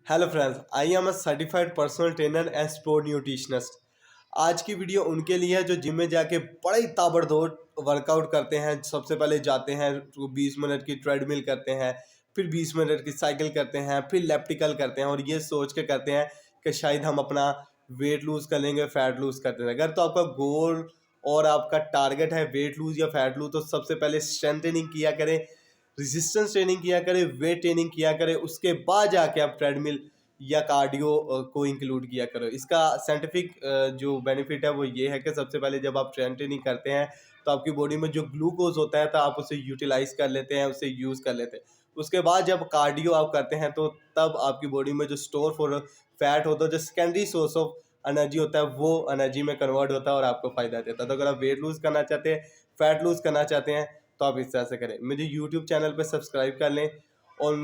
Hello friends, I am a certified personal trainer and sport nutritionist. आज की video उनके लिए है जो जिम में जाके बड़े ही ताबड़तोड़ वर्कआउट करते हैं। सबसे पहले जाते हैं तो 20 मिनट की ट्रेडमिल करते हैं, फिर 20 मिनट की साइकिल करते हैं, फिर लेप्टिकल करते हैं और ये सोच के करते हैं कि शायद हम अपना वेट लूज़ कर लेंगे, फैट लूज़ कर देंगे। अगर तो आपका गोल और आपका टारगेट है वेट लूज़ या फैट लूज़, तो सबसे पहले स्ट्रेंथ ट्रेनिंग किया करें, रेजिस्टेंस ट्रेनिंग किया करें, वेट ट्रेनिंग किया करें, उसके बाद जाके आप ट्रेडमिल या कार्डियो को इंक्लूड किया करो। इसका साइंटिफिक जो बेनिफिट है वो ये है कि सबसे पहले जब आप स्ट्रेंथ ट्रेनिंग करते हैं तो आपकी बॉडी में जो ग्लूकोज होता है तो आप उसे यूटिलाइज कर लेते हैं, उसे यूज़ कर लेते हैं। उसके बाद जब कार्डियो आप करते हैं तो तब आपकी बॉडी में जो स्टोर फॉर फैट होता है, जो सेकेंडरी सोर्स ऑफ एनर्जी होता है, वो एनर्जी में कन्वर्ट होता है और आपको फ़ायदा देता है। तो अगर आप वेट लूज़ करना चाहते हैं, फैट लूज़ करना चाहते हैं, तो आप इस तरह से करें। मेरे यूट्यूब चैनल पे सब्सक्राइब कर लें और